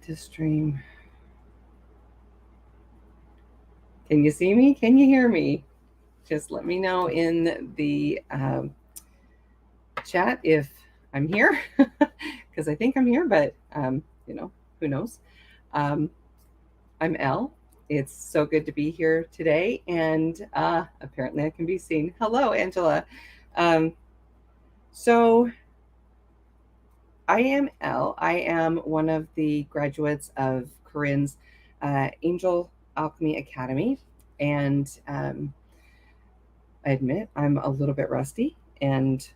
to stream. Can you see me? Can you hear me? Just let me know in the chat if I'm here, because I think I'm here, but who knows? Um, I'm Elle. It's so good to be here today, and apparently I can be seen. Hello, Angela. Um, so I am Elle. I am one of the graduates of Corinne's Angel Alchemy Academy, and I admit I'm a little bit rusty and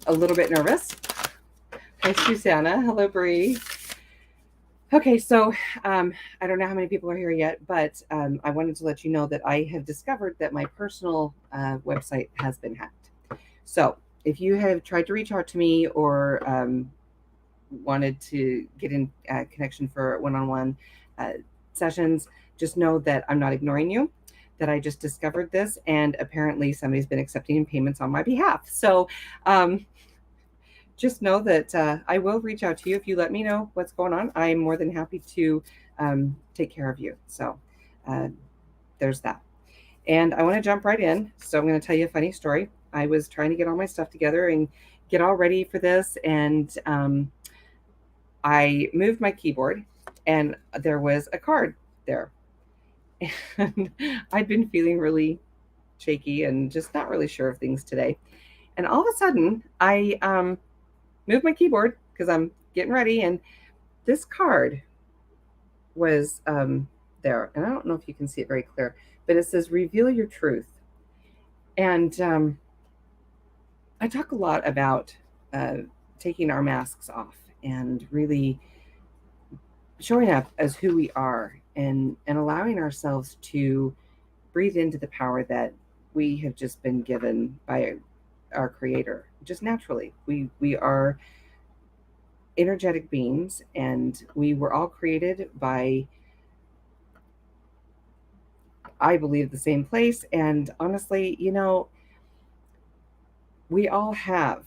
a little bit nervous. Hi, Susanna. Hello, Bree. Okay, so I don't know how many people are here yet, but I wanted to let you know that I have discovered that my personal website has been hacked. So if you have tried to reach out to me or wanted to get in connection for one-on-one sessions, just know that I'm not ignoring you, that I just discovered this, and apparently somebody's been accepting payments on my behalf. So just know that I will reach out to you if you let me know what's going on. I'm more than happy to take care of you. So uh, there's that. And I want to jump right in. So I'm going to tell you a funny story. I was trying to get all my stuff together and get all ready for this, and I moved my keyboard, and there was a card there. And I'd been feeling really shaky and just not really sure of things today. And all of a sudden, I moved my keyboard because I'm getting ready, and this card was there. And I don't know if you can see it very clear, but it says, "Reveal your truth." And I talk a lot about uh, taking our masks off and really showing up as who we are, and allowing ourselves to breathe into the power that we have just been given by our creator just naturally. We are energetic beings, and we were all created by, I believe, the same place. And honestly, we all have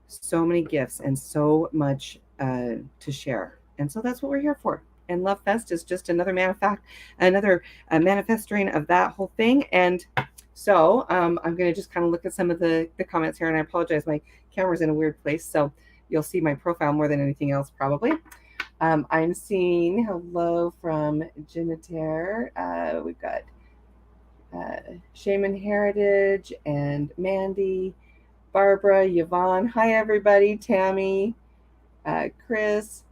so many gifts and so much to share, and so that's what we're here for. And Love Fest is just another another manifesting of that whole thing. And so I'm going to just kind of look at some of the comments here, and I apologize, my camera's in a weird place, so you'll see my profile more than anything else probably. I'm seeing hello from Janitaire. We've got Shaman Heritage and Mandy, Barbara, Yvonne. Hi, everybody. Tammy, Chris,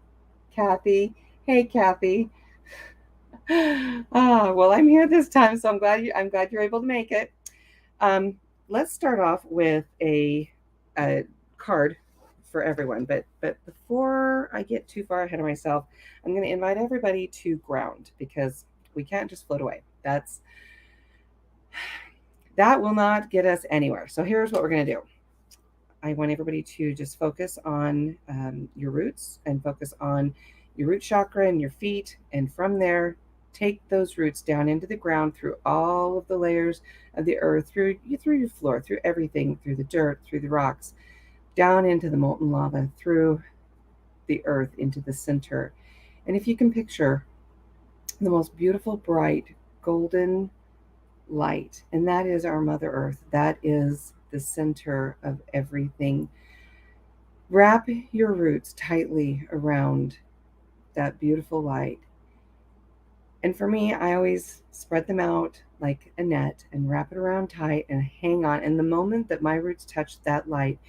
Kathy. Hey, Kathy. Well, I'm here this time, so I'm glad you're able to make it. Um, let's start off with a card for everyone. But before I get too far ahead of myself, I'm going to invite everybody to ground, because we can't just float away. That will not get us anywhere. So here's what we're going to do. I want everybody to just focus on your roots, and focus on your root chakra and your feet. And from there, take those roots down into the ground, through all of the layers of the earth, through your floor, through everything, through the dirt, through the rocks, down into the molten lava, through the earth, into the center. And if you can picture the most beautiful, bright, golden light, and that is our Mother Earth. That is the center of everything. Wrap your roots tightly around that beautiful light. And for me, I always spread them out like a net and wrap it around tight and hang on. And the moment that my roots touch that light,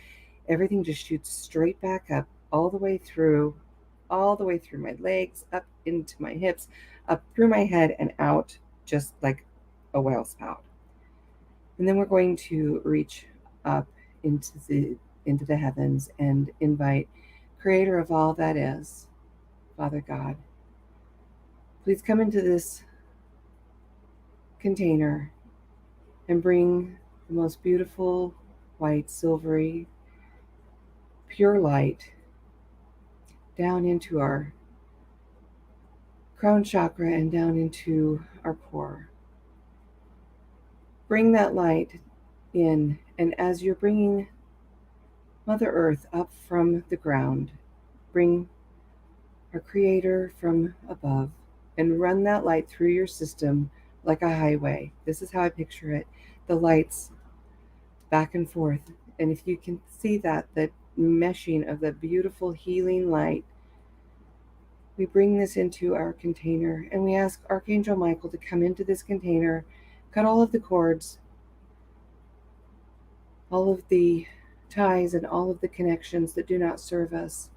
everything just shoots straight back up, all the way through my legs, up into my hips, up through my head, and out just like a whale spout. And then we're going to reach up into the heavens and invite Creator of all that is, Father God, please come into this container and bring the most beautiful, white, silvery, pure light down into our crown chakra and down into our core. Bring that light in, and as you're bringing Mother Earth up from the ground, bring our Creator from above, and run that light through your system like a highway. This is how I picture it. The lights back and forth. And if you can see that, the meshing of the beautiful healing light, we bring this into our container and we ask Archangel Michael to come into this container, cut all of the cords, all of the ties, and all of the connections that do not serve us.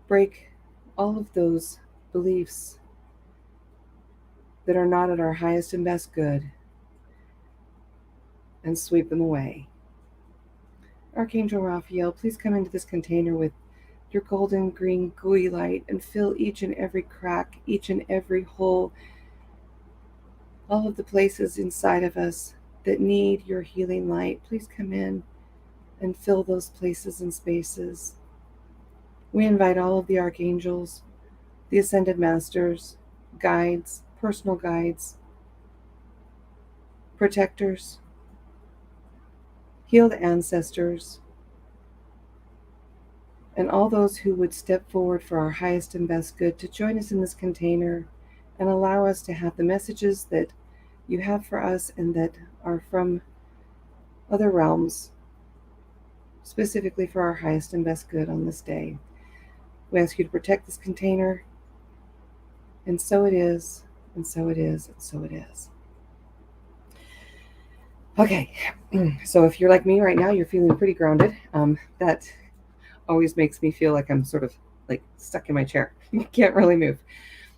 Break all of those beliefs that are not at our highest and best good and sweep them away. Archangel Raphael, please come into this container with your golden green gooey light and fill each and every crack, each and every hole, all of the places inside of us that need your healing light. Please come in and fill those places and spaces. We invite all of the archangels, the ascended masters, guides, personal guides, protectors, healed ancestors, and all those who would step forward for our highest and best good to join us in this container and allow us to have the messages that you have for us and that are from other realms, specifically for our highest and best good on this day. We ask you to protect this container, and so it is, and so it is, and so it is. Okay, so if you're like me right now, you're feeling pretty grounded. That always makes me feel like I'm sort of like stuck in my chair. Can't really move.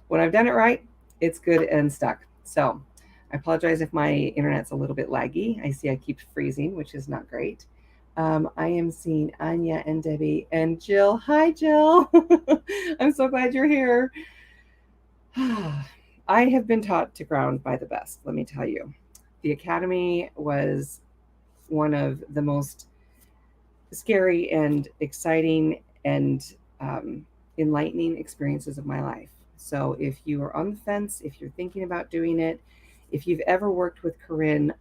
When I've done it right, it's good and stuck. So I apologize if my internet's a little bit laggy. I see I keep freezing, which is not great. I am seeing Anya and Debbie and Jill. Hi, Jill. I'm so glad you're here. I have been taught to ground by the best, let me tell you. The Academy was one of the most scary and exciting and enlightening experiences of my life. So if you are on the fence, if you're thinking about doing it, if you've ever worked with Corinne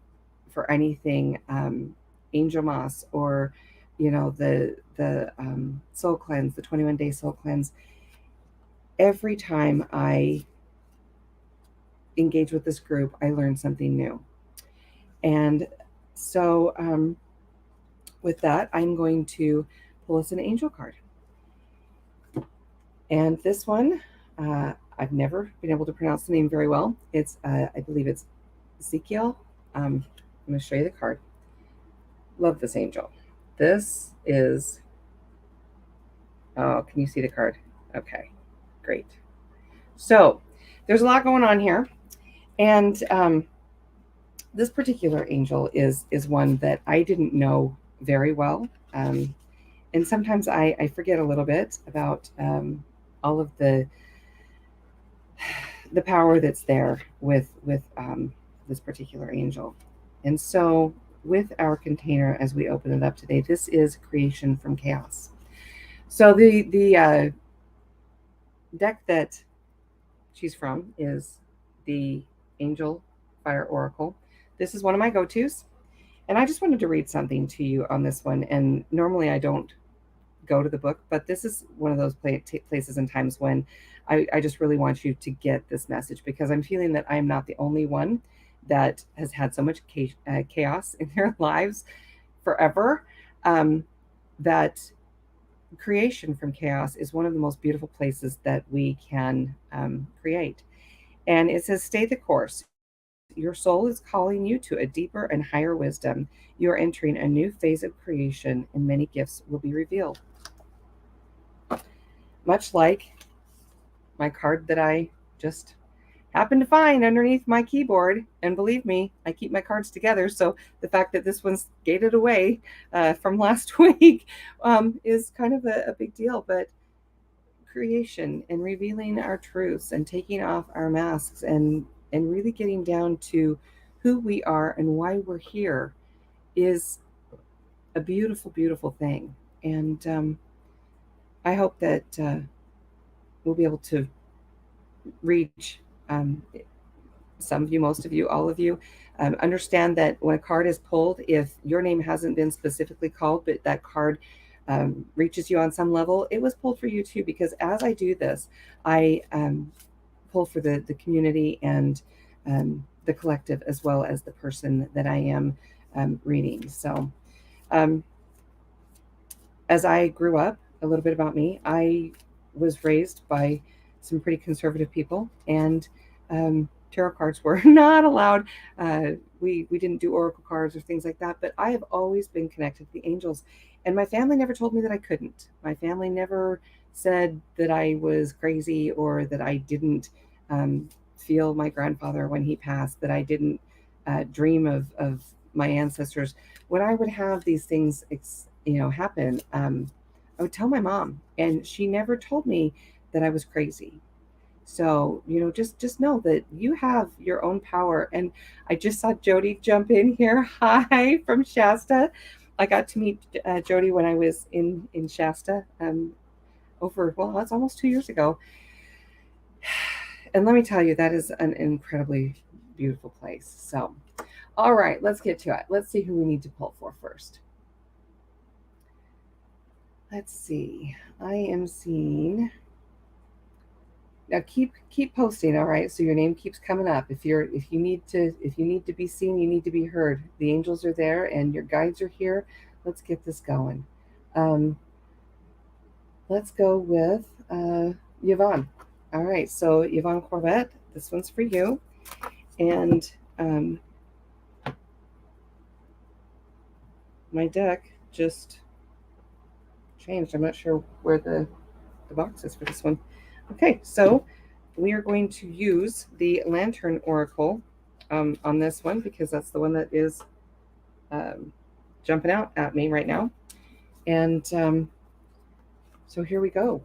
for anything, Angel Moss, or the soul cleanse, the 21-day soul cleanse, every time I engage with this group, I learn something new. And so with that, I'm going to pull us an angel card. And this one, I've never been able to pronounce the name very well. It's, I believe it's Ezekiel. I'm going to show you the card. Love this angel. This is, oh, can you see the card? Okay, great. So there's a lot going on here. And this particular angel is one that I didn't know very well. And sometimes I forget a little bit about all of the power that's there with this particular angel. And so with our container, as we open it up today, this is Creation from Chaos. So the deck that she's from is the Angel Fire Oracle. This is one of my go-tos. And I just wanted to read something to you on this one. And normally I don't go to the book, but this is one of those places and times when I just really want you to get this message, because I'm feeling that I'm not the only one that has had so much chaos in their lives forever, that creation from chaos is one of the most beautiful places that we can create. And it says, stay the course. Your soul is calling you to a deeper and higher wisdom. You are entering a new phase of creation, and many gifts will be revealed. Much like my card that I just happened to find underneath my keyboard. And believe me, I keep my cards together. So the fact that this one's gated away from last week is kind of a big deal. But creation and revealing our truths and taking off our masks and really getting down to who we are and why we're here is a beautiful, beautiful thing. And I hope that we'll be able to reach some of you, most of you, all of you. Understand that when a card is pulled, if your name hasn't been specifically called, but that card reaches you on some level, it was pulled for you too, because as I do this, I pull for the community and the collective, as well as the person that I am reading. So um, as I grew up, a little bit about me, I was raised by some pretty conservative people, and tarot cards were not allowed. We didn't do oracle cards or things like that, but I have always been connected to the angels, and my family never told me that I couldn't. My family never said that I was crazy or that I didn't feel my grandfather when he passed, that I didn't dream of my ancestors. When I would have these things happen, I would tell my mom, and she never told me that I was crazy. So just know that you have your own power. And I just saw Jody jump in here. Hi from Shasta. I got to meet Jody when I was in Shasta that's almost 2 years ago. And let me tell you, that is an incredibly beautiful place. So all right, let's get to it. Let's see who we need to pull for first. Let's see. I am seeing. Now keep posting, all right? So your name keeps coming up. If you need to be seen, you need to be heard. The angels are there and your guides are here. Let's get this going. Let's go with Yvonne. All right, so Yvonne Corvette, this one's for you. And my deck just changed. I'm not sure where the box is for this one. Okay, so we are going to use the Lantern Oracle on this one, because that's the one that is jumping out at me right now. And so here we go.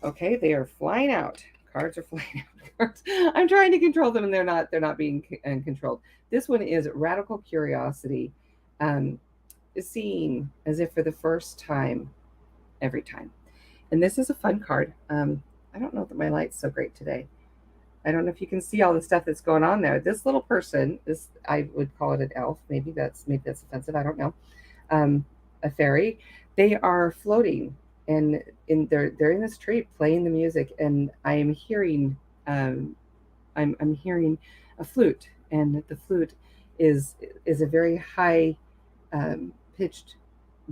Okay, they are flying out. Cards are flying out. I'm trying to control them, and they're not being controlled. This one is Radical Curiosity, seeing as if for the first time every time. And this is a fun card. I don't know that my light's so great today. I don't know if you can see all the stuff that's going on there. This little person, I would call it an elf. Maybe that's offensive. I don't know. A fairy. They are floating, and they're in this tree playing the music, and I am hearing I'm hearing a flute, and the flute is a very high pitched,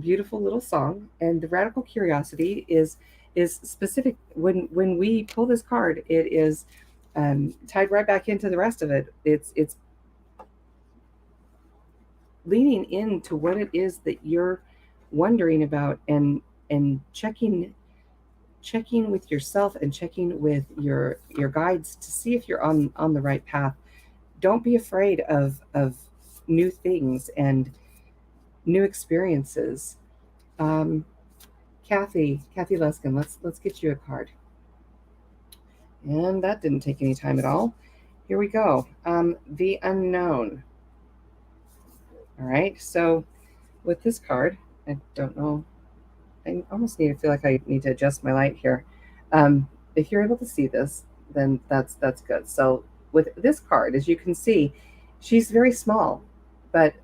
beautiful little song. And the Radical Curiosity is specific. When we pull this card, it is tied right back into the rest of it. It's leaning into what it is that you're wondering about, and checking with yourself and checking with your guides to see if you're on the right path. Don't be afraid of new things and new experiences. Kathy Luskin, let's get you a card. And that didn't take any time at all. Here we go. The Unknown. All right, so with this card, I don't know, I almost feel like I need to adjust my light here. If you're able to see this, then that's good. So with this card, as you can see, she's very small, but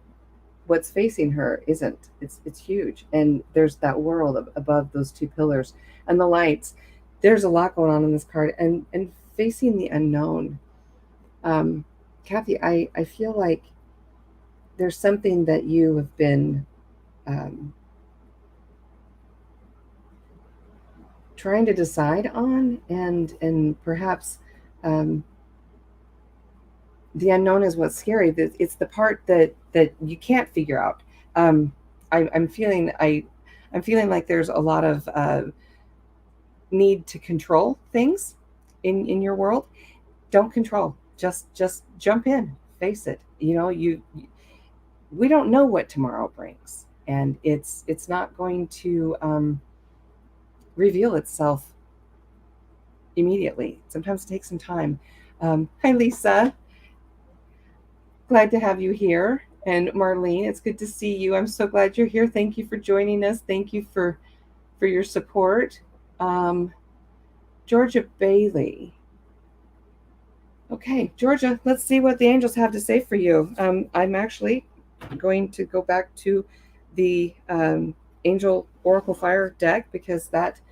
what's facing her isn't. It's huge, and there's that world above those two pillars and the lights. There's a lot going on in this card, and facing the unknown. Kathy, I feel like there's something that you have been trying to decide on, and perhaps the unknown is what's scary. It's the part that you can't figure out. I'm feeling like there's a lot of need to control things in your world. Don't control. Just jump in, face it. We don't know what tomorrow brings, and it's not going to reveal itself immediately. Sometimes it takes some time. Hi, Lisa. Glad to have you here. And Marlene, it's good to see you. I'm so glad you're here. Thank you for joining us. Thank you for your support. Georgia Bailey. Okay, Georgia, let's see what the angels have to say for you. I'm actually going to go back to the Angel Oracle Fire deck because that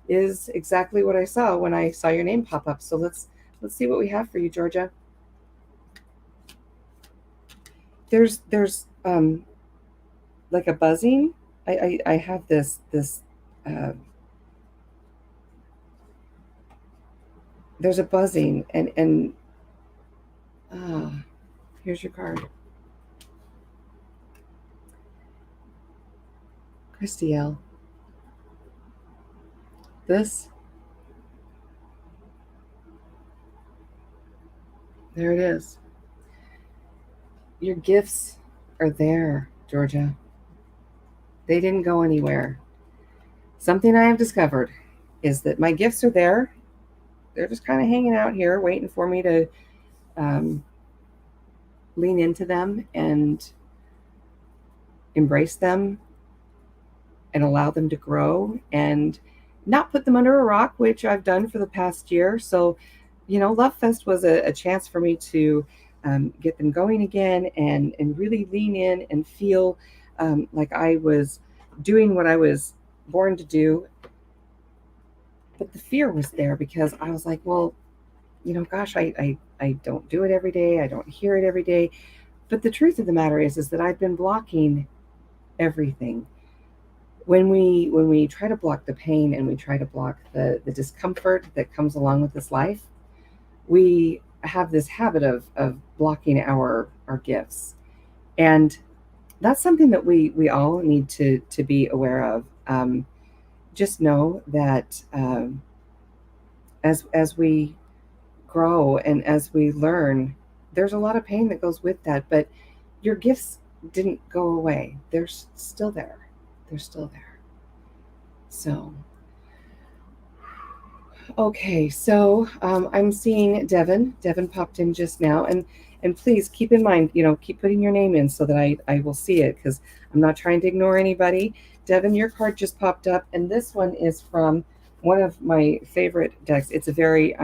is exactly what I saw when I saw your name pop up. So let's see what we have for you, Georgia. There's like a buzzing. I have this uh, there's a buzzing and uh, here's your card, Christiel. This there it is. Your gifts are there, Georgia. They didn't go anywhere. Something I have discovered is that my gifts are there. They're just kind of hanging out here, waiting for me to um, lean into them and embrace them and allow them to grow and not put them under a rock, which I've done for the past year. So, Love Fest was a chance for me to get them going again and really lean in and feel like I was doing what I was born to do. But the fear was there because I was like, well, gosh, I don't do it every day. I don't hear it every day. But the truth of the matter is that I've been blocking everything. When we try to block the pain and we try to block the discomfort that comes along with this life, we have this habit of blocking our gifts. And that's something that we all need to be aware of. Just know that as we grow and as we learn, there's a lot of pain that goes with that, but your gifts didn't go away. They're still there. They're still there. So, okay, so I'm seeing Devin. Devin popped in just now, and please keep in mind, keep putting your name in so that I will see it because I'm not trying to ignore anybody. Devin, your card just popped up, and this one is from one of my favorite decks. It's a very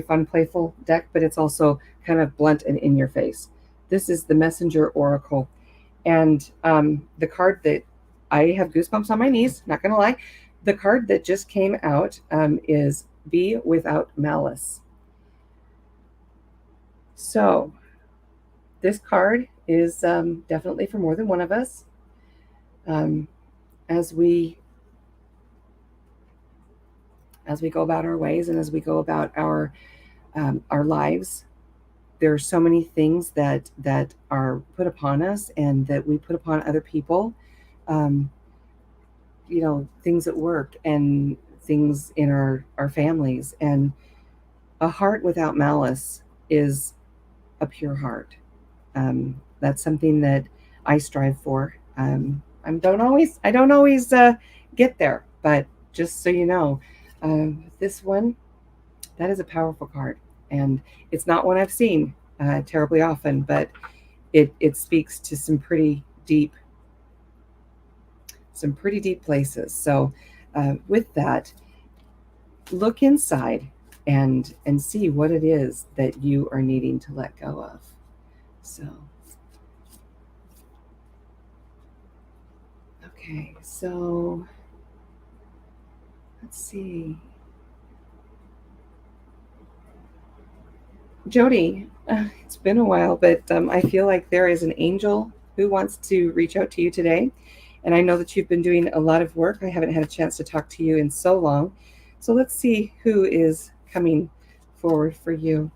fun, playful deck, but it's also kind of blunt and in your face. This is the Messenger Oracle, and the card that I have goosebumps on my knees. Not gonna lie. The card that just came out is Be Without Malice. So this card is definitely for more than one of us. Um, as we go about our ways and as we go about our lives, there are so many things that are put upon us and that we put upon other people. Um, things at work and things in our families, and a heart without malice is a pure heart. That's something that I strive for. I don't always get there, but just so you know, this one, that is a powerful card, and it's not one I've seen terribly often, but it speaks to some pretty deep places. So, with that, look inside and see what it is that you are needing to let go of. So, okay, so let's see. Jody, it's been a while, but I feel like there is an angel who wants to reach out to you today. And I know that you've been doing a lot of work. I haven't had a chance to talk to you in so long. So let's see who is coming forward for you.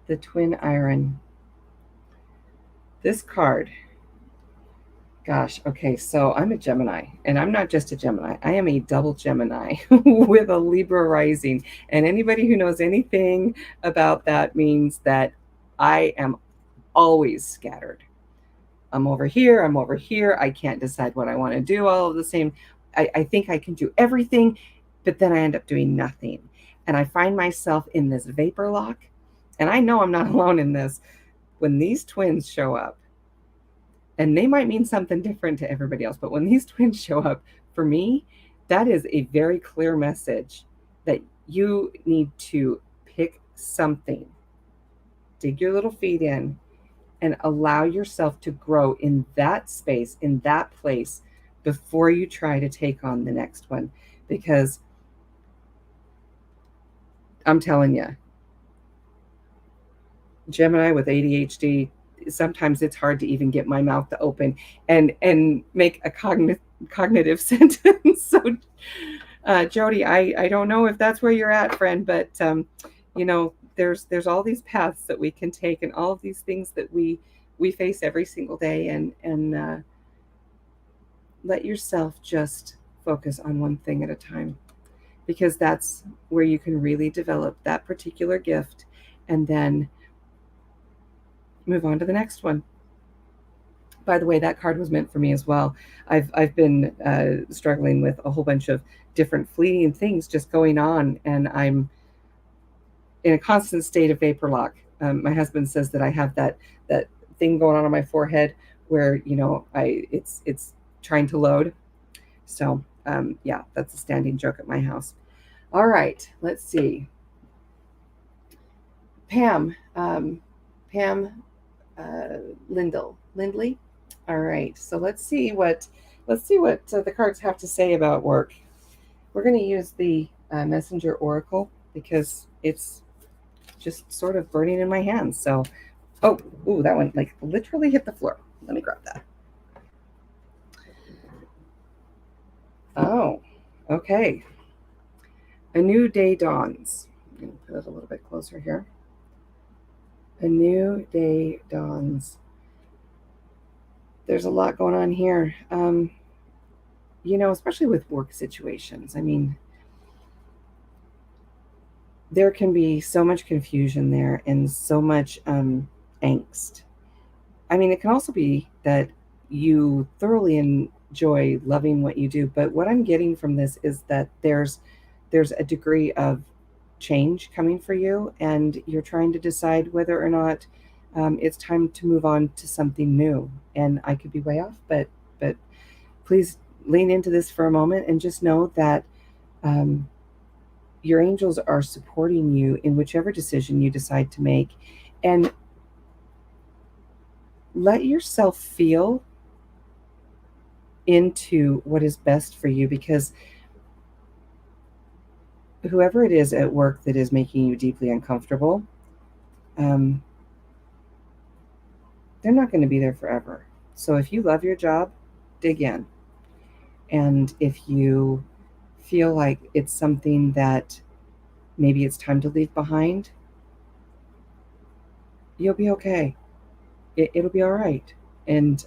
The Twin Iron. This card, gosh, okay, so I'm a Gemini, and I'm not just a Gemini. I am a double Gemini with a Libra rising. And anybody who knows anything about that means that I am always scattered. I'm over here, I'm over here. I can't decide what I want to do all of the same. I think I can do everything, but then I end up doing nothing. And I find myself in this vapor lock. And I know I'm not alone in this. When these twins show up, and they might mean something different to everybody else, but when these twins show up, for me, that is a very clear message that you need to pick something, dig your little feet in, and allow yourself to grow in that space, in that place, before you try to take on the next one. Because I'm telling you, Gemini with ADHD, sometimes it's hard to even get my mouth to open and make a cognitive sentence. So, Jody, I don't know if that's where you're at, friend, but there's all these paths that we can take, and all of these things that we face every single day, and let yourself just focus on one thing at a time, because that's where you can really develop that particular gift, and then move on to the next one. By the way, that card was meant for me as well. I've been struggling with a whole bunch of different fleeting things just going on, and I'm in a constant state of vapor lock. My husband says that I have that thing going on my forehead where it's trying to load. So yeah, that's a standing joke at my house. All right, let's see. Pam Lindley. All right, so let's see what the cards have to say about work. We're going to use the Messenger Oracle because it's just sort of burning in my hands. So, ooh, that one like literally hit the floor. Let me grab that. Oh, okay. A new day dawns. I'm going to put it a little bit closer here. A new day dawns. There's a lot going on here. Especially with work situations. I mean, there can be so much confusion there and so much angst. I mean, it can also be that you thoroughly enjoy loving what you do, but what I'm getting from this is that there's a degree of change coming for you, and you're trying to decide whether or not it's time to move on to something new. And I could be way off, but please lean into this for a moment and just know that um, your angels are supporting you in whichever decision you decide to make, and let yourself feel into what is best for you, because whoever it is at work that is making you deeply uncomfortable, um, they're not going to be there forever. So if you love your job, dig in. And if you feel like it's something that maybe it's time to leave behind, you'll be okay. It'll be all right. And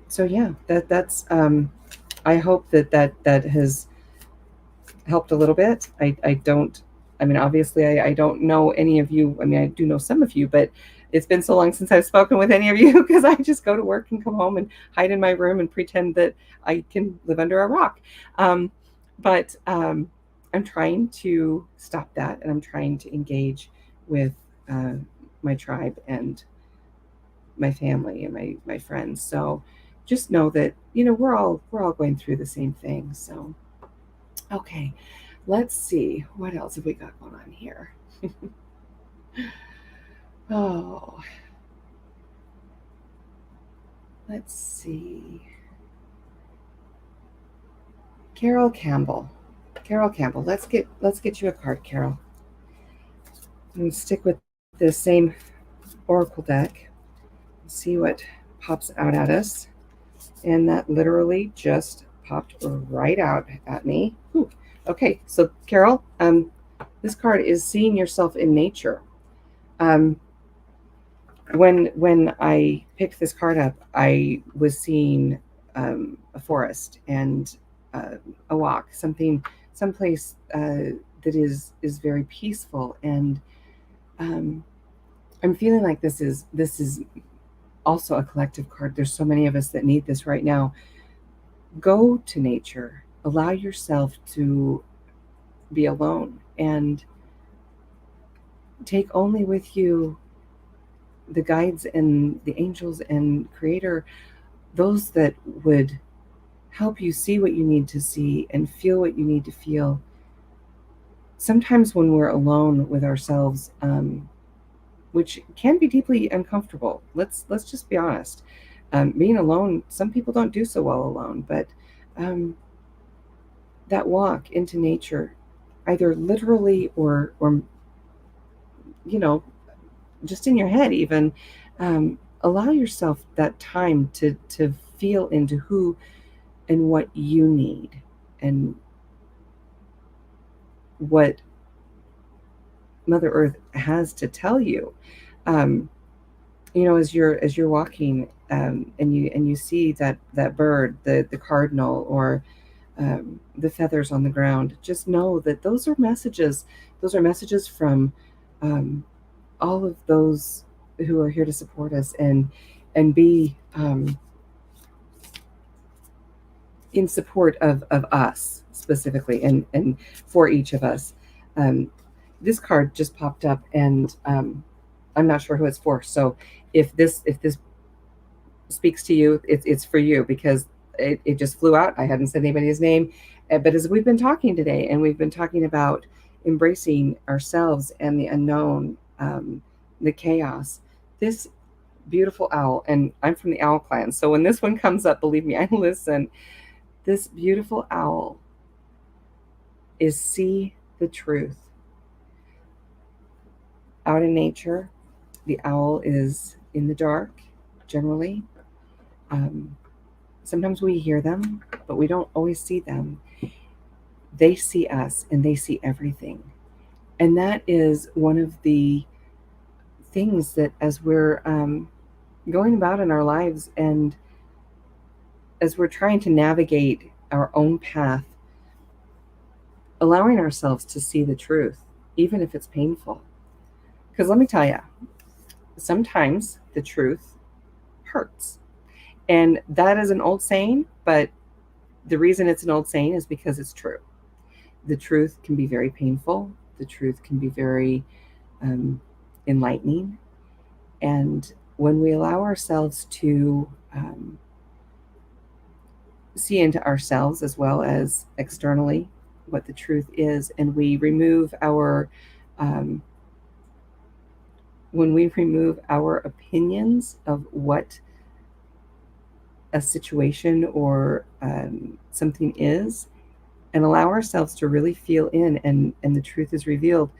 so yeah, that's I hope that has helped a little bit. I don't, I mean, obviously I don't know any of you. I mean, I do know some of you, but it's been so long since I've spoken with any of you because I just go to work and come home and hide in my room and pretend that I can live under a rock. But I'm trying to stop that, and I'm trying to engage with uh, my tribe and my family and my friends. So just know that we're all going through the same thing. So okay, let's see what else have we got going on here. Oh, let's see. Carol Campbell. Carol Campbell. Let's get you a card, Carol. And stick with the same oracle deck. See what pops out at us. And that literally just popped right out at me. Whew. Okay, so Carol, this card is seeing yourself in nature. When I picked this card up, I was seeing a forest and a walk, someplace that is very peaceful, and I'm feeling like this is also a collective card. There's so many of us that need this right now. Go to nature. Allow yourself to be alone, and take only with you the guides and the angels and creator, those that would help you see what you need to see and feel what you need to feel. Sometimes when we're alone with ourselves, which can be deeply uncomfortable. Let's just be honest. Being alone, some people don't do so well alone, but um, that walk into nature, either literally or you know, just in your head, even allow yourself that time to feel into who and what you need and what Mother Earth has to tell you. Um, as you're walking and you see that bird, the cardinal, or the feathers on the ground, just know that those are messages. Those are messages from all of those who are here to support us and be in support of us specifically and for each of us. Um, this card just popped up, and I'm not sure who it's for. So if this speaks to you, it's for you, because it just flew out. I hadn't said anybody's name, but as we've been talking today, and we've been talking about embracing ourselves and the unknown, the chaos, this beautiful owl, and I'm from the owl clan, so when this one comes up, believe me, I listen. This beautiful owl is see the truth. Out in nature, the owl is in the dark, generally. Um, Sometimes we hear them, but we don't always see them. They see us and they see everything. And that is one of the things that, as we're going about in our lives and as we're trying to navigate our own path, allowing ourselves to see the truth, even if it's painful. Because let me tell you, sometimes the truth hurts. And that is an old saying, but the reason it's an old saying is because it's true. The truth can be very painful. The truth can be very enlightening. And when we allow ourselves to see into ourselves as well as externally what the truth is, and we remove our um, when we remove our opinions of what a situation or something is, and allow ourselves to really feel in, and the truth is revealed,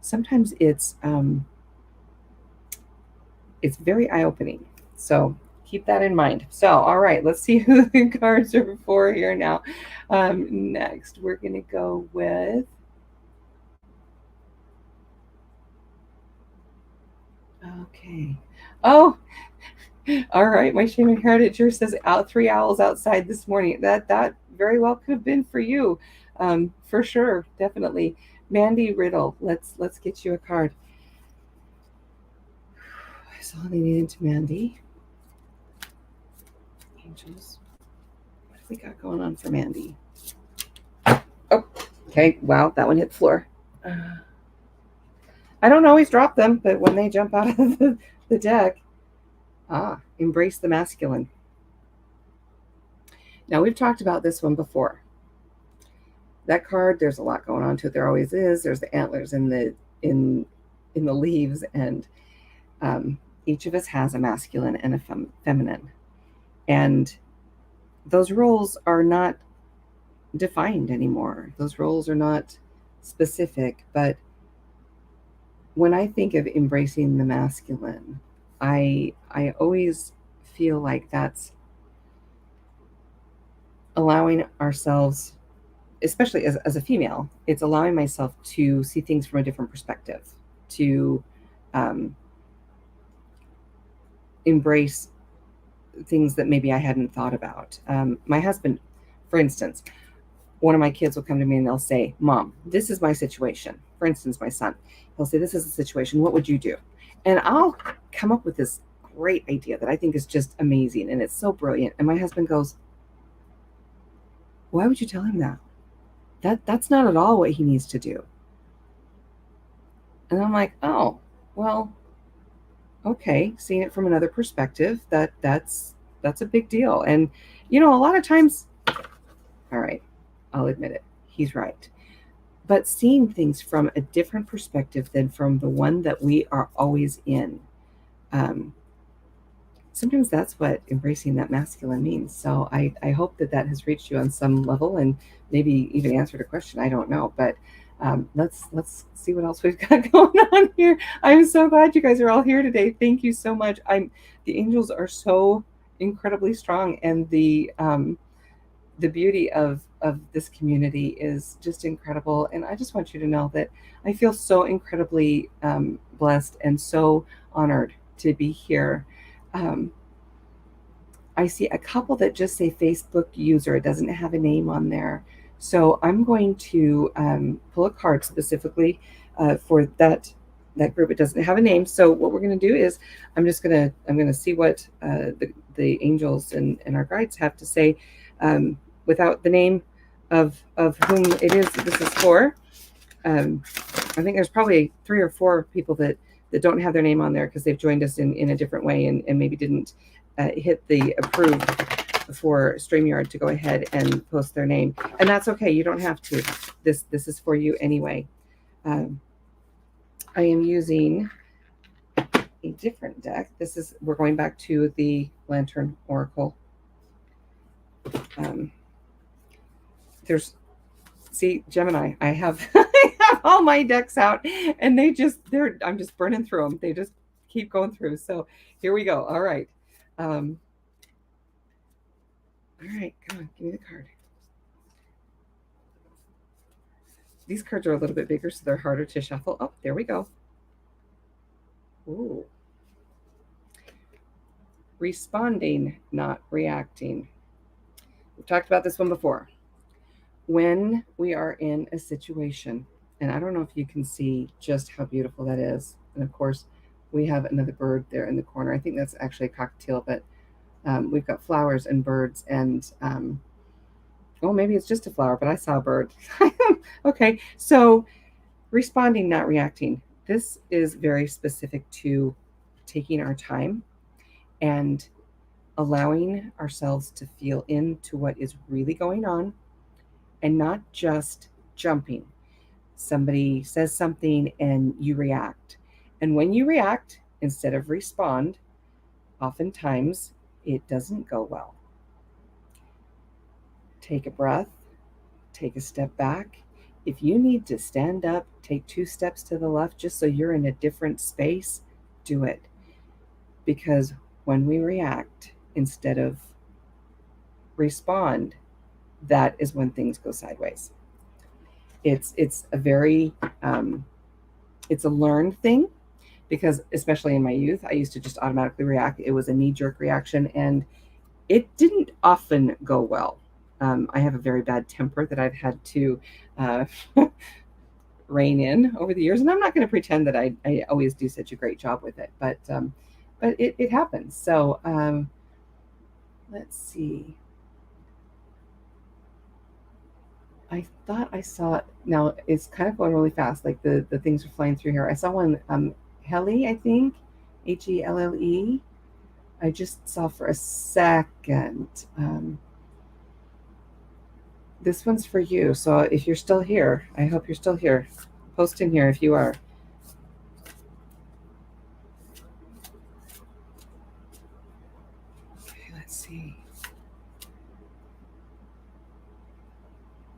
sometimes it's very eye-opening. So keep that in mind. So, all right, let's see who the cards are for here now. Next, we're going to go with. Okay. Oh, all right. My Shaman Heritager says out 3 owls outside this morning. That very well could have been for you, for sure, definitely. Mandy Riddle, let's get you a card. I saw leaning into Mandy. Angels. What have we got going on for Mandy? Oh, okay. Wow, that one hit the floor. I don't always drop them, but when they jump out of the deck, embrace the masculine. Now, we've talked about this one before. That card, there's a lot going on to it. There always is. There's the antlers in the leaves, and each of us has a masculine and a feminine, and those roles are not defined anymore. Those roles are not specific, but when I think of embracing the masculine, I always feel like that's allowing ourselves, especially as a female, it's allowing myself to see things from a different perspective, to embrace things that maybe I hadn't thought about. My husband, for instance, one of my kids will come to me and they'll say, "Mom, this is my situation." For instance, my son, he'll say, "This is the situation. What would you do?" And I'll come up with this great idea that I think is just amazing, and it's so brilliant. And my husband goes, "Why would you tell him that? That's not at all what he needs to do." And I'm like, "Oh, well, okay, seeing it from another perspective, that's a big deal." And a lot of times All right, I'll admit it. He's right. But seeing things from a different perspective than from the one that we are always in. Um, Sometimes that's what embracing that masculine means. So I hope that that has reached you on some level and maybe even answered a question. I don't know, but let's see what else we've got going on here. I'm so glad you guys are all here today. Thank you so much. The angels are so incredibly strong, and the beauty of this community is just incredible. And I just want you to know that I feel so incredibly blessed and so honored to be here. Um, I see a couple that just say Facebook user. It doesn't have a name on there. So I'm going to pull a card specifically for that group. It doesn't have a name. So what we're going to do is I'm gonna see what the angels and our guides have to say without the name of whom it is this is for. I think there's probably 3 or 4 people that don't have their name on there because they've joined us in a different way and maybe didn't hit the approve for StreamYard to go ahead and post their name. And that's okay. You don't have to. This is for you anyway. I am using a different deck. We're going back to the Lantern Oracle. See, Gemini, I have I have all my decks out and I'm just burning through them. They just keep going through. So here we go. All right. All right, come on, give me the card. These cards are a little bit bigger, so they're harder to shuffle. Oh, there we go. Ooh. Responding, not reacting. We've talked about this one before. When we are in a situation, and I don't know if you can see just how beautiful that is. And of course, we have another bird there in the corner. I think that's actually a cockatiel, but we've got flowers and birds and oh, maybe it's just a flower, but I saw a bird. Okay, so responding, not reacting. This is very specific to taking our time and allowing ourselves to feel into what is really going on and not just jumping. Somebody says something and you react. And when you react instead of respond, oftentimes it doesn't go well. Take a breath, take a step back. If you need to stand up, take 2 steps to the left just so you're in a different space, do it. Because when we react instead of respond, that is when things go sideways. It's a very it's a learned thing because especially in my youth, I used to just automatically react. It was a knee-jerk reaction and it didn't often go well. I have a very bad temper that I've had to rein in over the years, and I'm not going to pretend that I always do such a great job with it, but it happens. So let's see. I thought I saw, now it's kind of going really fast, like the things are flying through here. I saw one, Helle, I think, Helle. I just saw for a second. This one's for you. So if you're still here, I hope you're still here. Post in here if you are. Okay, let's see.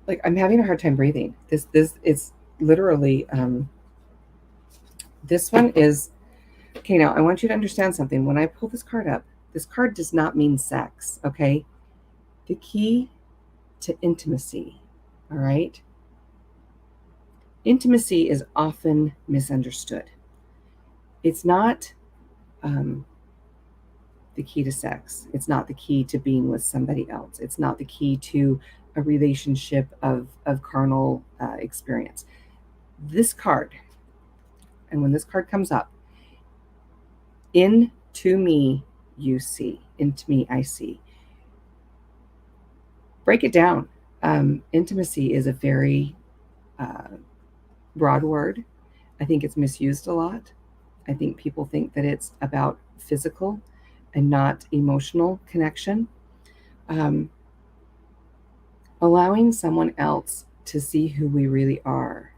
Like I'm having a hard time breathing. This it's literally this one is okay. Now I want you to understand something. When I pull this card up, this card does not mean sex. Okay, the key to intimacy. All right. Intimacy is often misunderstood. It's not the key to sex. It's not the key to being with somebody else. It's not the key to a relationship of carnal experience. This card, and when this card comes up, into me you see, into me I see. Break it down. Intimacy is a very broad word. I think it's misused a lot. I think people think that it's about physical and not emotional connection. allowing someone else to see who we really are,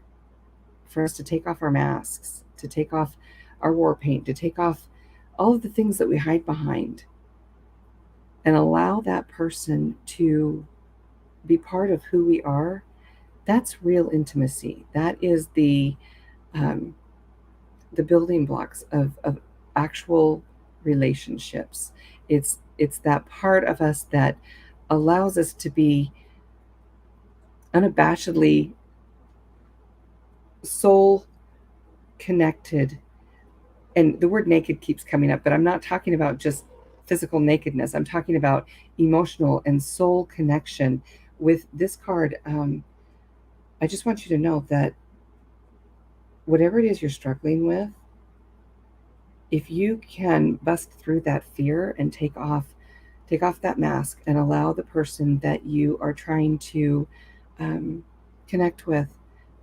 for us to take off our masks, to take off our war paint, to take off all of the things that we hide behind, and allow that person to be part of who we are. That's real intimacy. That is the building blocks of actual relationships. It's that part of us that allows us to be unabashedly soul connected. And the word naked keeps coming up, but I'm not talking about just physical nakedness. I'm talking about emotional and soul connection with this card. I just want you to know that whatever it is you're struggling with, if you can bust through that fear and take off that mask and allow the person that you are trying to connect with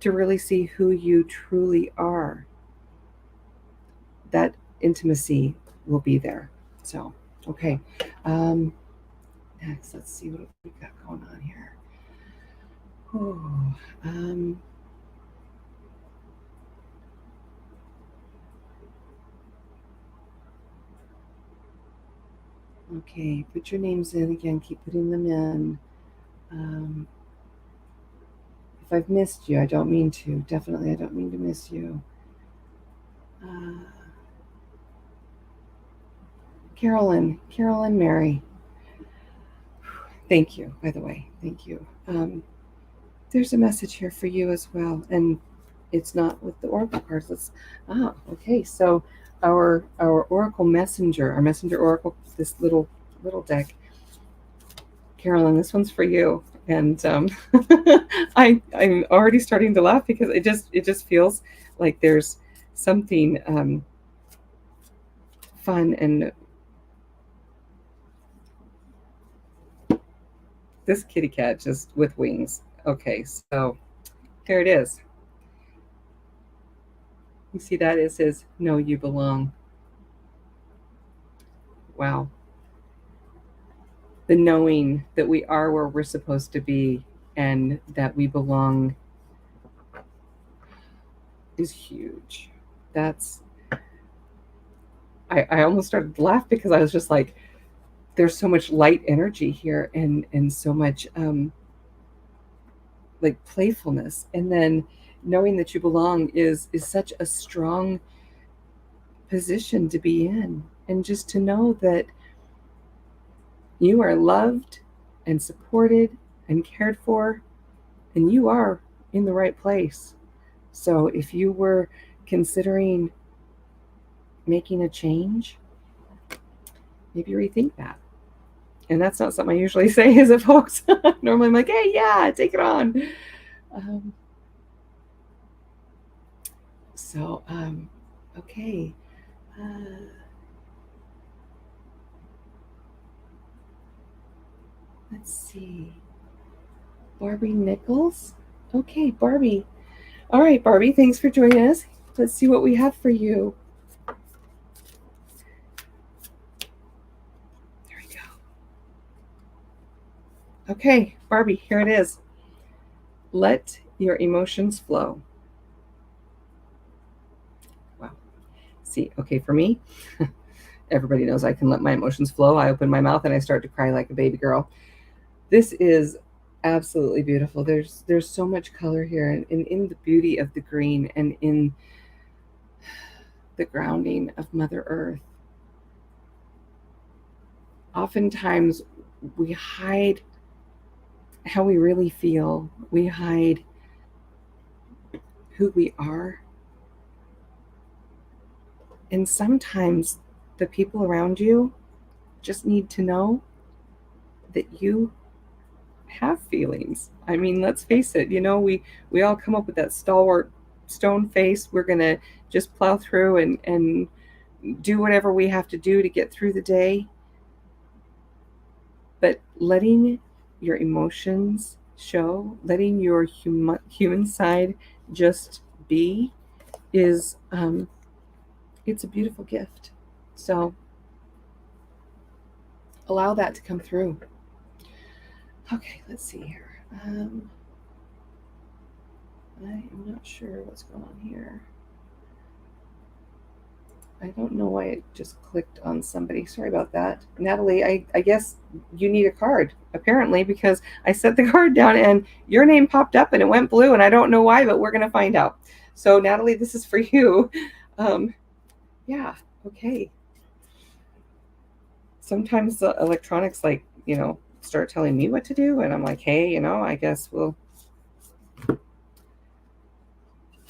to really see who you truly are, that intimacy will be there. So, okay. Next, let's see what we got going on here. Oh, okay, put your names in again. Keep putting them in. Um, if I've missed you, I don't mean to. Definitely, I don't mean to miss you. Uh, Carolyn Mary. Thank you, by the way. Thank you. There's a message here for you as well, and it's not with the oracle cards. Okay. So our oracle messenger, our messenger oracle, this little deck, Carolyn. This one's for you, and I'm already starting to laugh because it just feels like there's something fun and this kitty cat just with wings. Okay, so here it is. You see that? It says, "No, you belong." Wow. The knowing that we are where we're supposed to be and that we belong is huge. That's, I almost started to laugh because I was just like, there's so much light energy here and so much like playfulness. And then knowing that you belong is such a strong position to be in. And just to know that you are loved and supported and cared for, and you are in the right place. So if you were considering making a change, maybe rethink that. And that's not something I usually say, is it, folks? Normally I'm like, hey, yeah, take it on. Um, so, okay. Uh, let's see. Barbie Nichols. Okay, Barbie. All right, Barbie, thanks for joining us. Let's see what we have for you. There we go. Okay, Barbie, here it is. Let your emotions flow. Wow. See, okay, for me, everybody knows I can let my emotions flow. I open my mouth and I start to cry like a baby girl. This is absolutely beautiful. There's so much color here, and in the beauty of the green and in the grounding of Mother Earth. Oftentimes we hide how we really feel. We hide who we are. And sometimes the people around you just need to know that you have feelings. I mean, let's face it, we all come up with that stalwart stone face. We're gonna just plow through and do whatever we have to do to get through the day. But letting your emotions show, letting your human side just be, is it's a beautiful gift. So allow that to come through. Okay, let's see here. I am not sure what's going on here. I don't know why it just clicked on somebody. Sorry about that. Natalie, I guess you need a card, apparently, because I set the card down and your name popped up and it went blue, and I don't know why, but we're going to find out. So, Natalie, this is for you. Yeah, okay. Sometimes the electronics, like, start telling me what to do, and I'm like, hey, I guess we'll.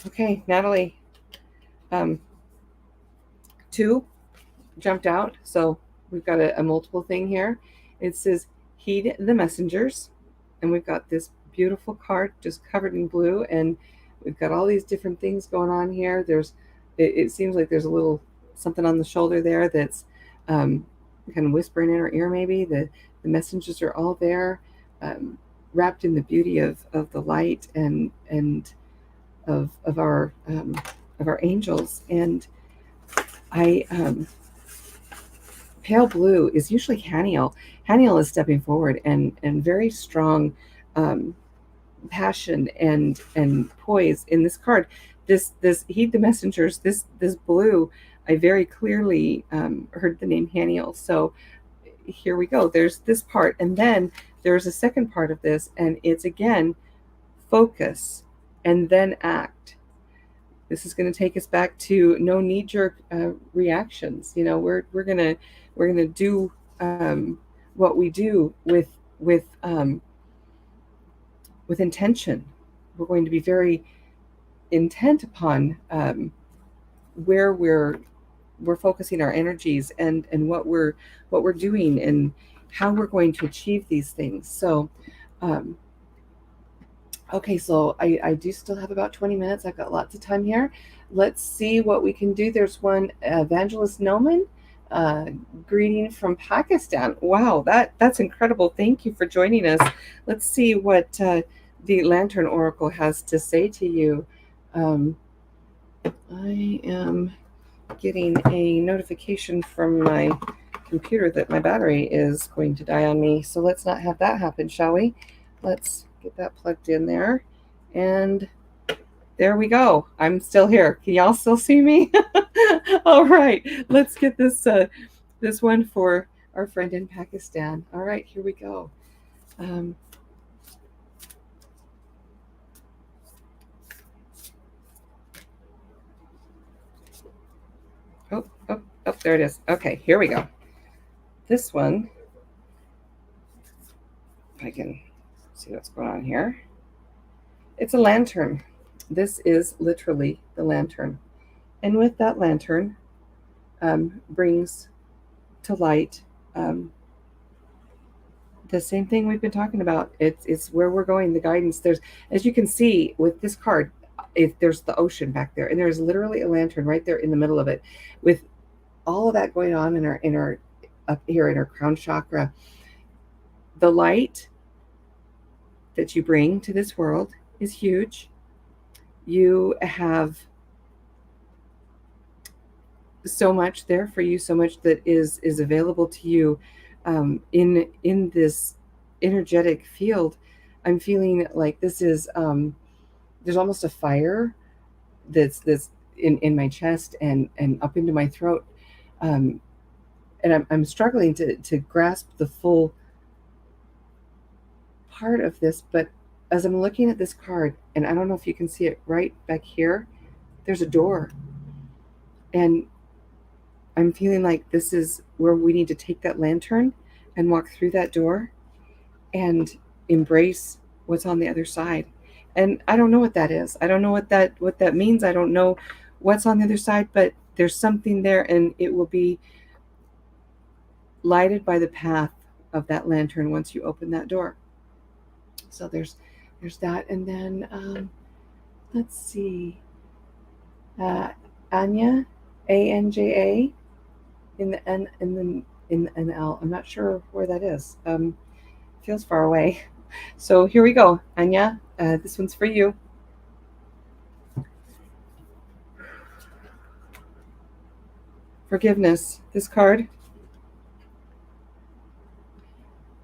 Okay, Natalie. 2 jumped out. So we've got a multiple thing here. It says heed the messengers. And we've got this beautiful card just covered in blue. And we've got all these different things going on here. It seems like there's a little something on the shoulder there that's kind of whispering in her ear, maybe. The messengers are all there, wrapped in the beauty of the light and of our angels. And I pale blue is usually Haniel. Haniel is stepping forward and very strong passion and poise in this card. This heed the messengers. This blue, I very clearly heard the name Haniel. So here we go. There's this part, and then there's a second part of this, and it's again focus and then act. This is going to take us back to no knee-jerk reactions. We're gonna do what we do with intention. We're going to be very intent upon where we're focusing our energies and what we're doing and how we're going to achieve these things. So okay, so I do still have about 20 minutes. I've got lots of time here. Let's see what we can do. There's one Evangelist Noman, greeting from Pakistan. Wow, that's incredible. Thank you for joining us. Let's see what the Lantern Oracle has to say to you. I am getting a notification from my computer that my battery is going to die on me. So let's not have that happen, shall we? Let's get that plugged in there. And there we go. I'm still here. Can y'all still see me? All right. Let's get this one for our friend in Pakistan. All right, here we go. Oh, there it is. Okay, here we go. This one, if I can see what's going on here. It's a lantern. This is literally the lantern. And with that lantern brings to light the same thing we've been talking about. It's where we're going, the guidance. There's, as you can see with this card, there's the ocean back there, and there's literally a lantern right there in the middle of it, with all of that going on in our up here in our crown chakra. The light that you bring to this world is huge. You have so much there for you, so much that is available to you in this energetic field. I'm feeling like this is there's almost a fire that's in my chest and up into my throat, and I'm struggling to grasp the full part of this. But as I'm looking at this card, and I don't know if you can see it right back here, there's a door, and I'm feeling like this is where we need to take that lantern and walk through that door and embrace what's on the other side. And I don't know what that is. I don't know what that means. I don't know what's on the other side, but there's something there, and it will be lighted by the path of that lantern once you open that door. So there's that. And then let's see, Anja, Anja, in the N in the NL. I'm not sure where that is. Feels far away. So here we go, Anja. This one's for you. Forgiveness. This card,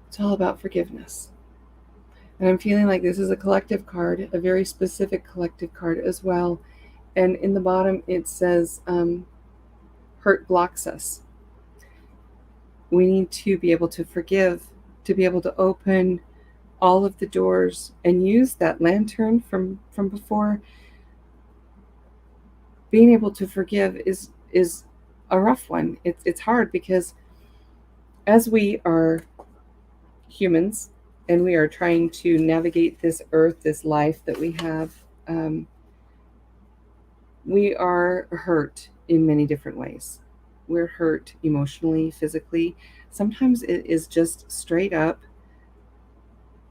it's all about forgiveness. And I'm feeling like this is a collective card, a very specific collective card as well. And in the bottom, it says, hurt blocks us. We need to be able to forgive, to be able to open all of the doors and use that lantern from before. Being able to forgive is a rough one. It's hard because as we are humans and we are trying to navigate this earth, this life that we have, um, we are hurt in many different ways. We're hurt emotionally, physically. Sometimes it is just straight up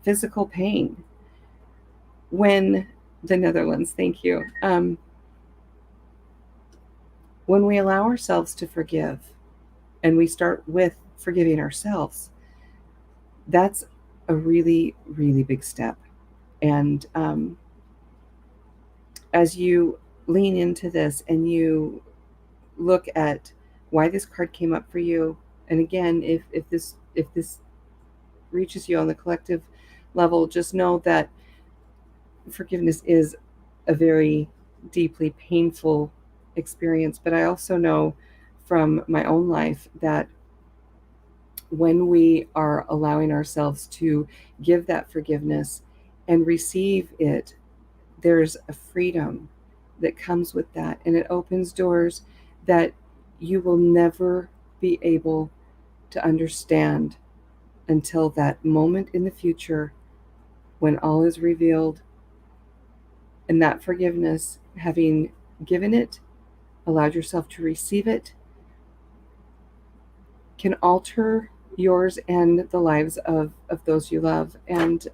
physical pain. When the Netherlands, thank you. When we allow ourselves to forgive and we start with forgiving ourselves, that's a really, really big step. And as you lean into this and you look at why this card came up for you, and again, if this reaches you on the collective level, just know that forgiveness is a very deeply painful experience. But I also know from my own life that when we are allowing ourselves to give that forgiveness and receive it, there's a freedom that comes with that. And it opens doors that you will never be able to understand until that moment in the future when all is revealed. And that forgiveness, having given it, allowed yourself to receive it, can alter yours and the lives of those you love. And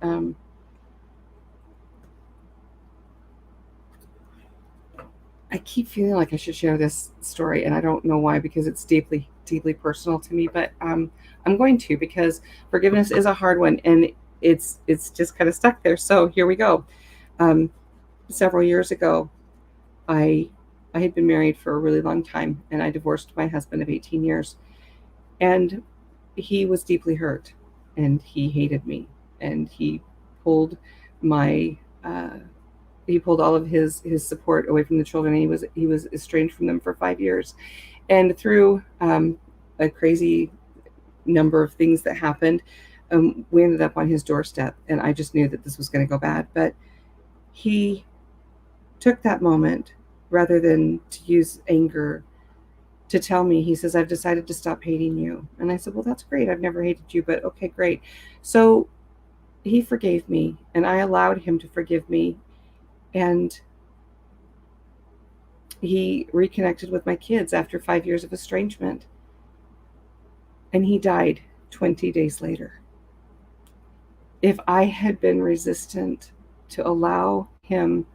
I keep feeling like I should share this story, and I don't know why, because it's deeply, deeply personal to me. But I'm going to, because forgiveness is a hard one, and it's just kind of stuck there. So here we go. Um, Several years ago, I I had been married for a really long time, and I divorced my husband of 18 years, and he was deeply hurt, and he hated me, and pulled my uh, he pulled all of his support away from the children. And he was estranged from them for 5 years, and through a crazy number of things that happened, we ended up on his doorstep, and I just knew that this was going to go bad. But he took that moment, rather than to use anger, to tell me, he says, "I've decided to stop hating you." And I said, "Well, that's great. I've never hated you, but okay, great." So he forgave me, and I allowed him to forgive me. And he reconnected with my kids after 5 years of estrangement. And he died 20 days later. If I had been resistant to allow him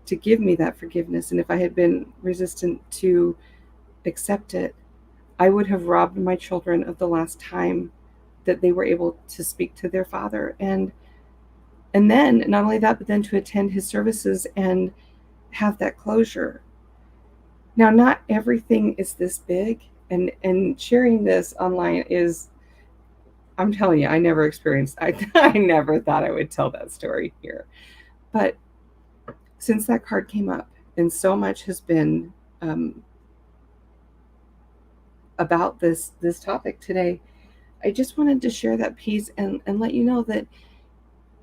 to give me that forgiveness, and if I had been resistant to accept it, I would have robbed my children of the last time that they were able to speak to their father. And then not only that, but then to attend his services and have that closure. Now, not everything is this big, and sharing this online is, I'm telling you, I never experienced, I never thought I would tell that story here. But since that card came up, and so much has been about this topic today, I just wanted to share that piece and let you know that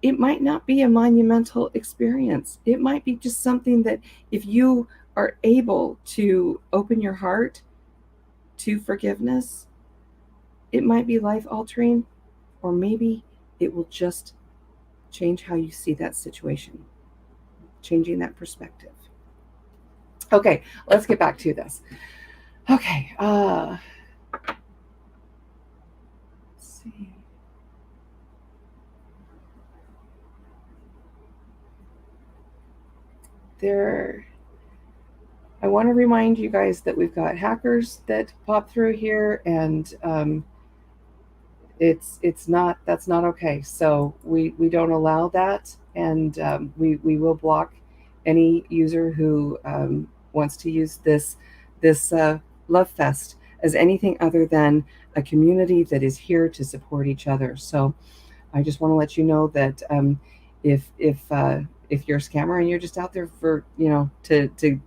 it might not be a monumental experience. It might be just something that, if you are able to open your heart to forgiveness, it might be life altering, or maybe it will just change how you see that situation, changing that perspective. Okay, let's get back to this. Okay, let's see. I want to remind you guys that we've got hackers that pop through here, and it's not, that's not okay. So we don't allow that, and we will block any user who wants to use this love fest as anything other than a community that is here to support each other. So I just want to let you know that if you're a scammer and you're just out there for to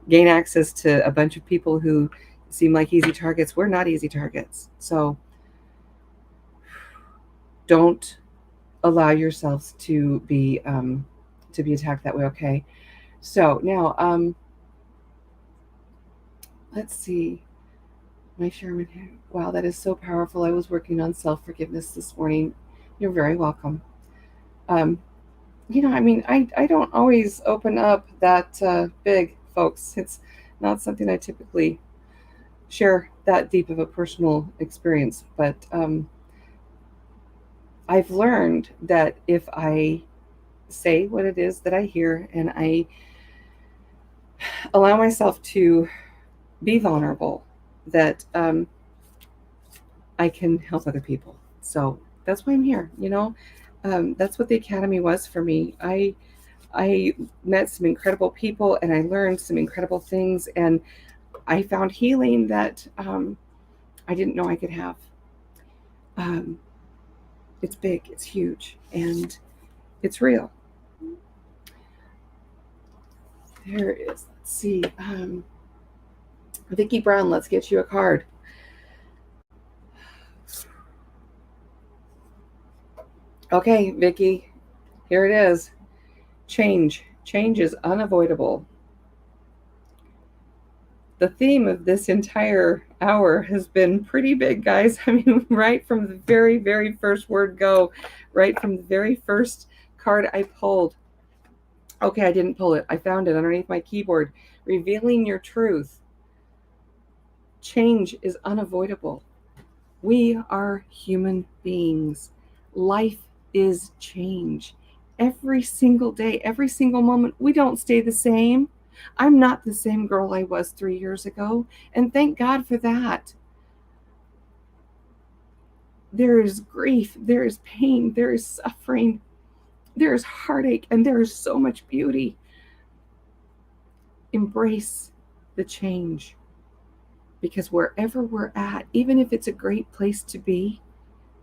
gain access to a bunch of people who seem like easy targets, we're not easy targets. So don't allow yourselves to be attacked that way. Okay. So now let's see. My Sherman. Wow, that is so powerful. I was working on self-forgiveness this morning. You're very welcome. Um, I mean, I don't always open up that big, folks. It's not something I typically share that deep of a personal experience. But I've learned that if I say what it is that I hear and I allow myself to be vulnerable, that I can help other people. So that's why I'm here. That's what the academy was for me. I met some incredible people and I learned some incredible things, and I found healing that I didn't know I could have. Um, it's big, it's huge, and it's real. There is. Let's see. Vicki Brown, let's get you a card. Okay, Vicki, here it is. Change. Change is unavoidable. The theme of this entire hour has been pretty big, guys. I mean, right from the very, very first word go, right from the very first card I pulled. Okay, I didn't pull it. I found it underneath my keyboard. Revealing your truth. Change is unavoidable. We are human beings. Life is change. Every single day, every single moment, we don't stay the same. I'm not the same girl I was 3 years ago, and thank God for that. There is grief, there is pain, there is suffering, there is heartache, and there is so much beauty. Embrace the change, because wherever we're at, even if it's a great place to be,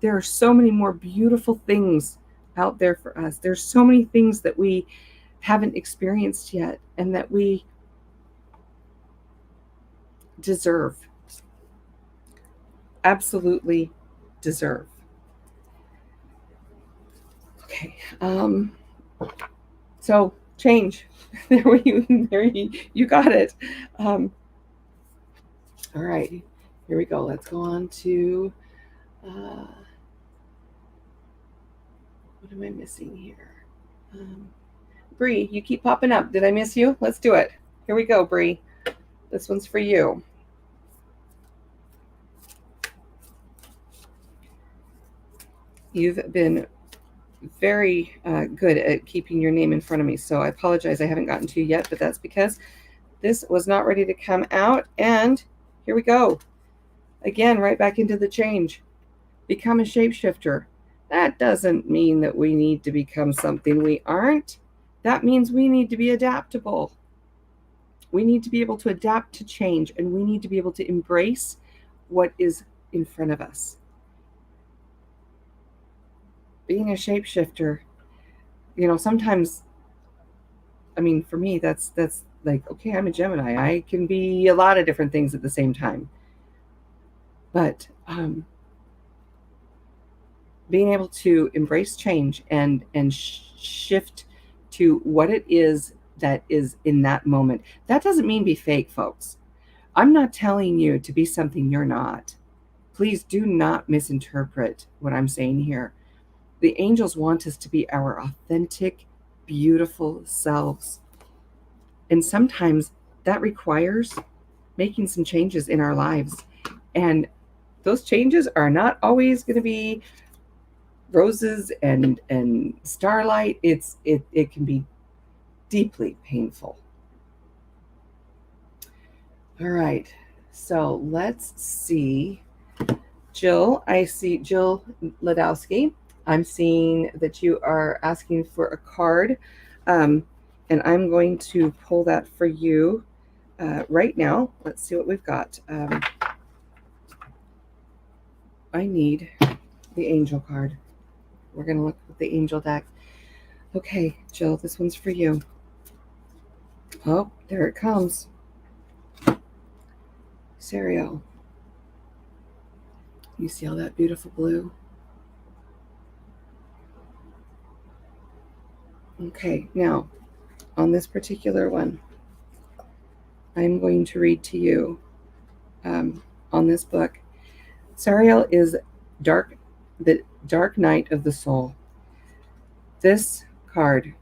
there are so many more beautiful things out there for us. There's so many things that we haven't experienced yet and that we deserve. Absolutely deserve. Okay. So change. You got it. All right. Here we go. Let's go on to what am I missing here? Bree, you keep popping up. Did I miss you? Let's do it. Here we go, Bree. This one's for you. You've been very good at keeping your name in front of me, so I apologize I haven't gotten to you yet, but that's because this was not ready to come out, and here we go. Again, right back into the change. Become a shapeshifter. That doesn't mean that we need to become something we aren't. That means we need to be adaptable. We need to be able to adapt to change, and we need to be able to embrace what is in front of us. Being a shapeshifter, sometimes, I mean, for me, that's like, okay, I'm a Gemini. I can be a lot of different things at the same time. But being able to embrace change and shift to what it is that is in that moment. That doesn't mean be fake, folks. I'm not telling you to be something you're not. Please do not misinterpret what I'm saying here. The angels want us to be our authentic, beautiful selves. And sometimes that requires making some changes in our lives. And those changes are not always going to be roses and starlight. It can be deeply painful. All right, so let's see. Jill, I see Jill Ladowski. I'm seeing that you are asking for a card, and I'm going to pull that for you right now. Let's see what we've got. I need the angel card We're going to look at the angel deck. Okay, Jill, this one's for you. Oh, there it comes. Cereal. You see all that beautiful blue? Okay, now, on this particular one, I'm going to read to you on this book. Cereal is the dark night of the soul. This card,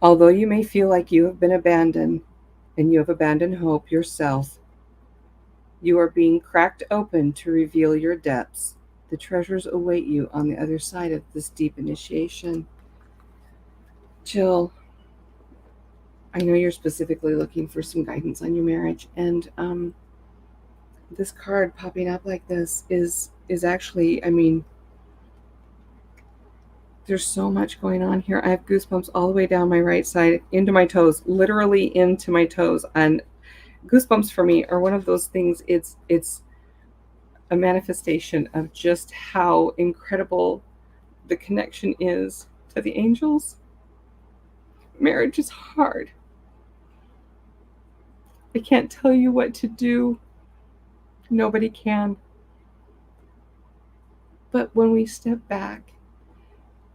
although you may feel like you have been abandoned and you have abandoned hope yourself, you are being cracked open to reveal your depths. The treasures await you on the other side of this deep initiation. Jill, I know you're specifically looking for some guidance on your marriage, and this card popping up like this is actually, I mean, there's so much going on here. I have goosebumps all the way down my right side into my toes, literally into my toes. And goosebumps for me are one of those things, it's a manifestation of just how incredible the connection is to the angels. Marriage is hard. I can't tell you what to do. Nobody can. But when we step back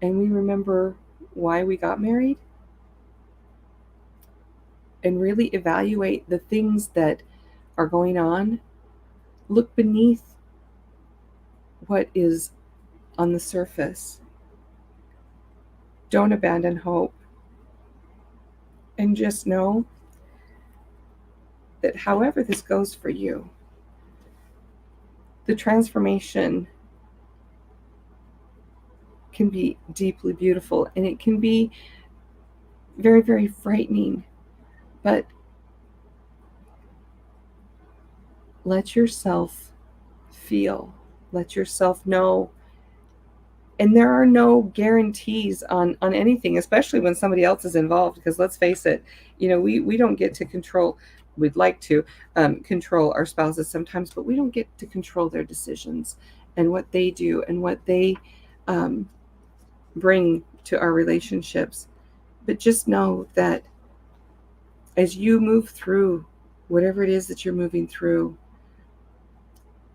and we remember why we got married and really evaluate the things that are going on, look beneath what is on the surface. Don't abandon hope. And just know that however this goes for you, the transformation can be deeply beautiful, and it can be very, very frightening. But let yourself feel, let yourself know. And there are no guarantees on anything, especially when somebody else is involved, because let's face it, we don't get to control. We'd like to control our spouses sometimes, but we don't get to control their decisions and what they do and what they bring to our relationships. But just know that as you move through whatever it is that you're moving through,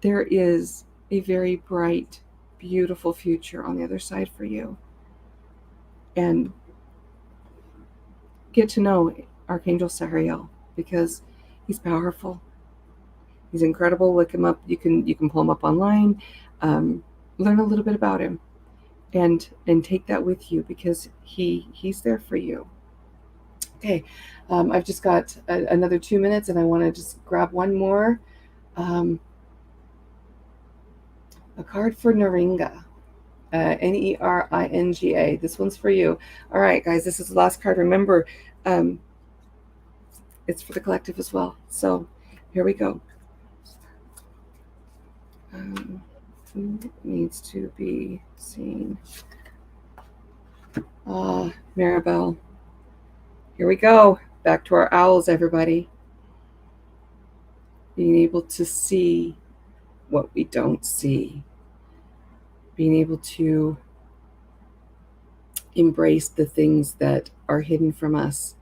there is a very bright, beautiful future on the other side for you. And get to know Archangel Sariel, because he's powerful. He's incredible. Look him up. You can pull him up online, learn a little bit about him, and take that with you, because he's there for you. Okay, I've just got another 2 minutes, and I want to just grab one more. A card for Neringa. Neringa. This one's for you. All right, guys, this is the last card. Remember, it's for the collective as well. So here we go. Who needs to be seen? Maribel. Here we go. Back to our owls, everybody. Being able to see what we don't see. Being able to embrace the things that are hidden from us.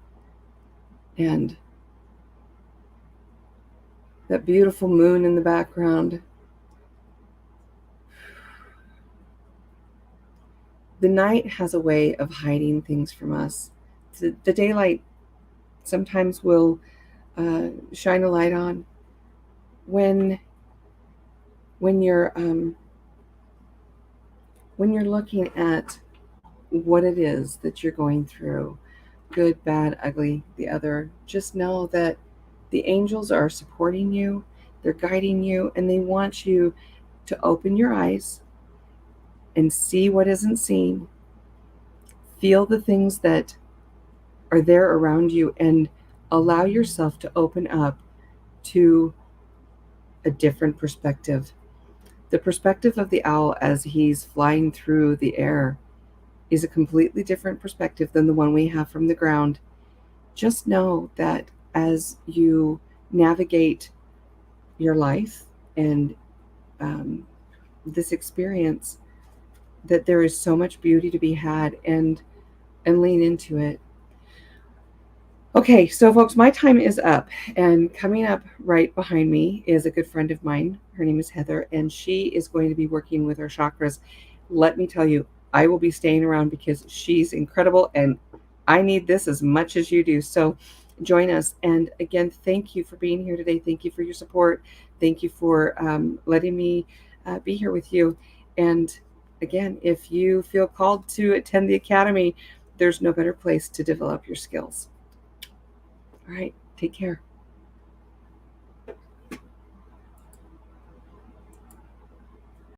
And that beautiful moon in the background. The night has a way of hiding things from us. The daylight sometimes will shine a light on when you're looking at what it is that you're going through, good, bad, ugly, the other. Just know that the angels are supporting you, they're guiding you, and they want you to open your eyes and see what isn't seen, feel the things that are there around you, and allow yourself to open up to a different perspective. The perspective of the owl as he's flying through the air is a completely different perspective than the one we have from the ground. Just know that as you navigate your life and this experience, that there is so much beauty to be had, and lean into it. Okay, so folks, my time is up, and coming up right behind me is a good friend of mine. Her name is Heather, and she is going to be working with our chakras. Let me tell you, I will be staying around because she's incredible, and I need this as much as you do. So join us. And again, thank you for being here today. Thank you for your support. Thank you for letting me be here with you. And again, if you feel called to attend the Academy, there's no better place to develop your skills. All right. Take care.